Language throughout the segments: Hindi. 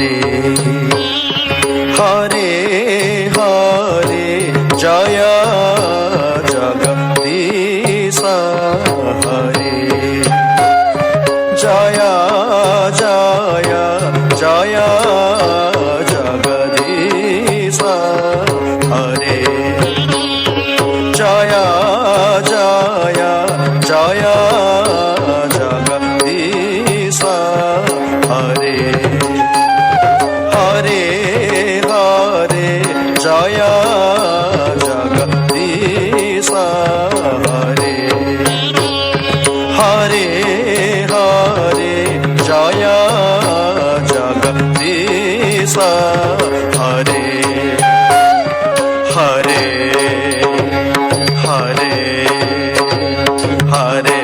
हरे हरे हरे जय जगदीश हरे जय जय जय जगदीश हरे जय जय जय जगदीश हरे हरे हरे जय जगदीश हरे हरे हरे जय जगदीश हरे हरे हरे हरे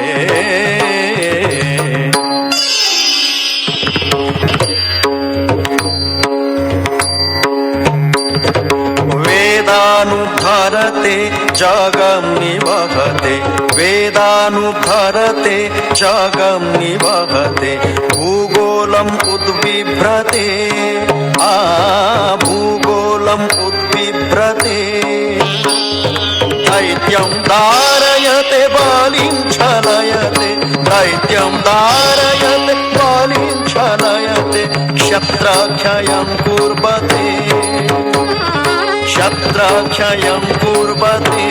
वेदानुद्धरते जगं निवहते वेदानुद्धरते जगं निवहते भूगोलम् उद्बिभ्रते भूगोलम् उद्बिभ्रते दैत्यं धारयते बालिं छलयते दैत्यं धारयते बालिं छलयते क्षत्रक्षयं कुर्वते क्षत्रक्षयं कुर्वते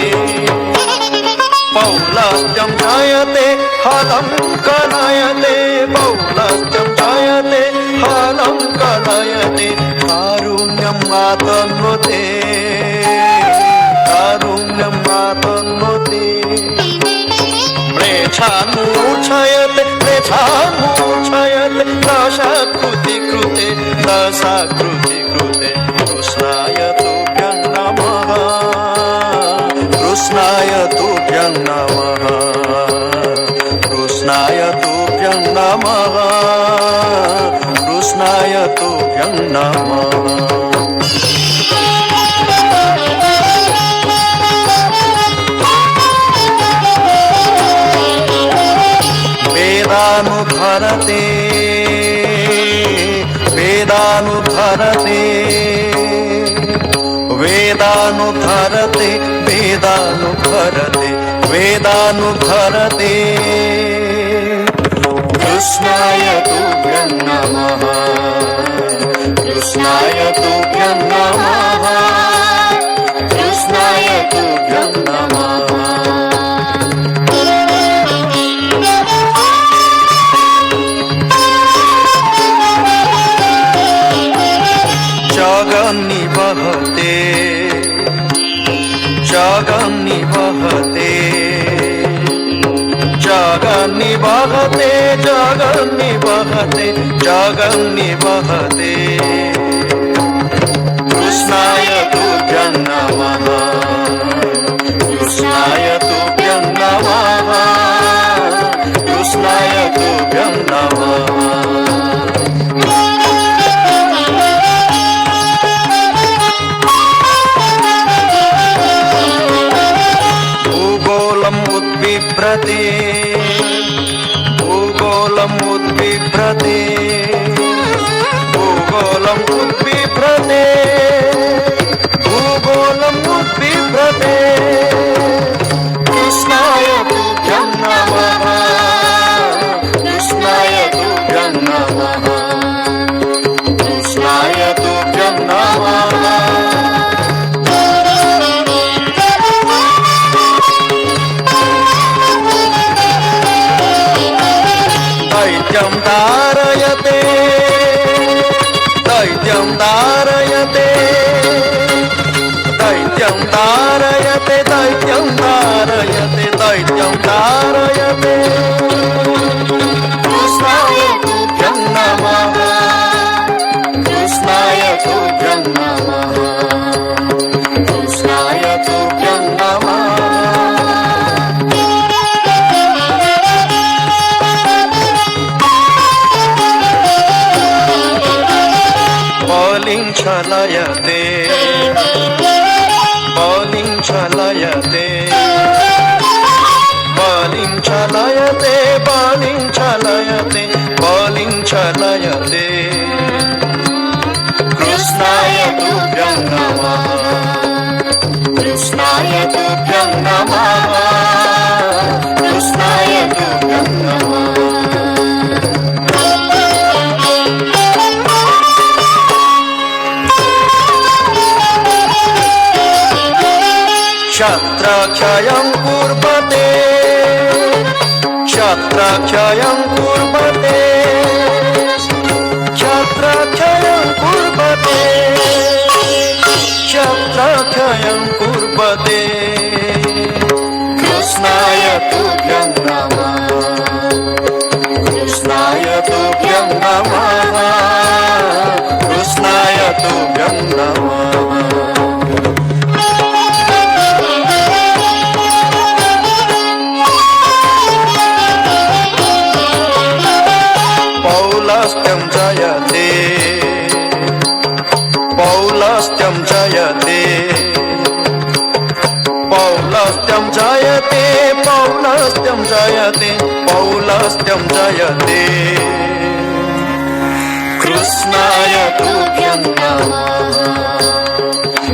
पौलस्त्यं जयते हलं कलयते पौलस्त्यं जयते हलं कलयते कारुण्यं आतन्वते कारुण्यं आतन्वते म्लेच्छान् मूर्छयते म्लेच्छान् मूर्छयते दशाकृति कृते दशाकृति कृते कृष्णाय तुभ्यं नमः कृष्णाय तुभ्यं नमः कृष्णाय तुभ्यं नमः कृष्णाय तुभ्यं नमः वेदानुद्धरते वेदानुद्धरते वेदानुद्धरते वेदानुद्धरते वेदानुद्धरते कृष्णाय तुभ्यं नमः कृष्णाय तुभ्यं नमः कृष्णाय तुभ्यं नमः जगं निवहते जगं निवहते जगं निवहते जगं निवहते जगं निवहते कृष्णाय तुभ्यं नमः कृष्णाय तुभ्यं नमः कृष्णाय तुभ्यं नमः उद्बिभ्रते भूगोलम् उद्बिभ्रते भूगोलम् उद्बिभ्रते भूगोलम् उद्बिभ्रते कृष्णाय तुभ्यं नमः कृष्णाय तुभ्यं नमः कृष्णाय तुभ्यं नमः दैत्यं धारयते दैत्यं धारयते दैत्यं धारयते दैत्यं धारयते दैत्यं धारयते कृष्णाय तुभ्यं नमः कृष्णाय तुभ्यं नमः कृष्णाय तुभ्यं नमः बालिं छलयते बालिं छलयते बालिं छलयते बालिं छलयते बालिं छलयते तुभ्यं नमः कृष्णाय तुभ्यं नमः कृष्णाय तुभ्यं नमः क्षत्रक्षयं कुर्वते क्षत्रक्षयं कुर्वते क्षत्रक्षयं कुर्वते क्षत्रक्षयं कुर्वते कृष्णाय तुभ्यं नमः कृष्णाय तुभ्यं नमः कृष्णाय तुभ्यं नमः पौलस्त्यं जयते पौलस्त्यं जयते पौलस्त्यं जयते पौलस्त्यं जयते पौलस्त्यं जयते कृष्णाय तुभ्यं नमः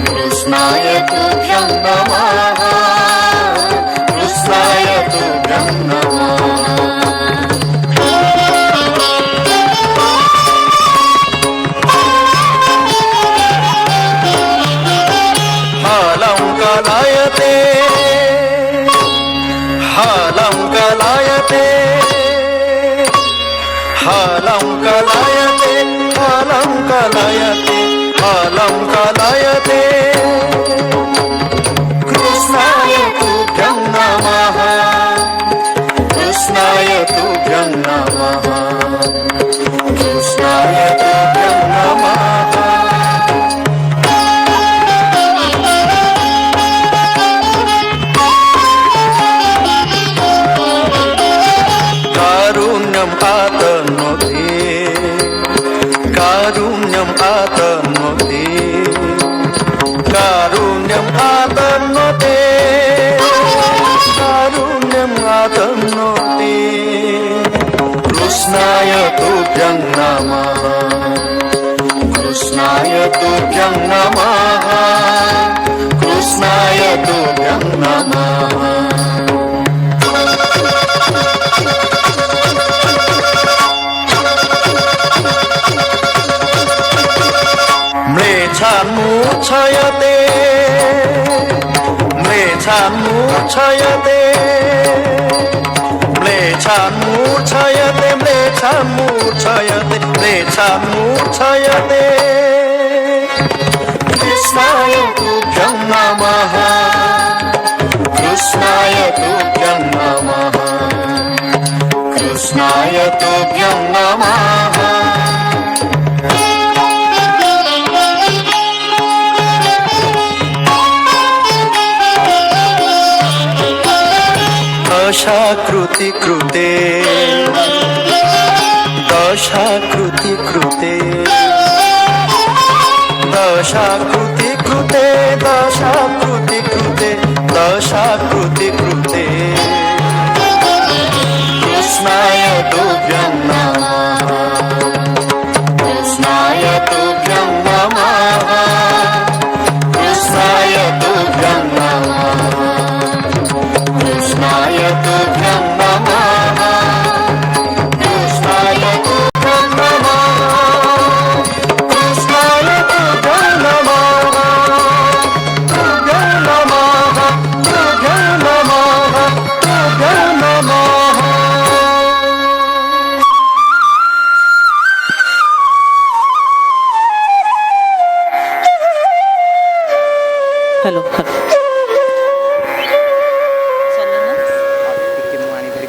कृष्णाय तुभ्यं नमः कृष्णाय तुभ्यं नमः हालं कलायते हालं कलायते हालं कलायते हालं कलायते हालं कलायते कृष्णाय तुभ्यं नमः कृष्णाय तुभ्यं नमः कृष्णाय तुभ्यं नमः कारुण्यम् आतनोति कारुण्यम् आतनोति कारुण्यम् आतनोति कारुण्यम् आतनोति कृष्णाय तुभ्यं नमः कृष्णाय तुभ्यं नमः कृष्णाय तुभ्यं नमः म्लेच्छान्मूर्छयते म्लेच्छान्मूर्छयते म्लेच्छान्मूर्छयते म्लेच्छान्मूर्छयते म्लेच्छान्मूर्छयते कृष्णाय तुभ्यं नमः कृष्णाय तुभ्यं नमः कृष्णाय तुभ्यं नमः दशाकृति कृते दशाकृति कृते दशाकृति कृते दशाकृति कृते दशाकृति कृते कृष्णाय तुभ्यं नमः कृष्णाय तुभ्यं नमः कृष्णाय तुभ्यं नमः कृष्णाय तुभ्यं नमः कृष्णाय तुभ्यं नमः कृष्णाय तुभ्यं नमः तुभ्यं नमः तुभ्यं नमः तुभ्यं नमः हेलो हेलो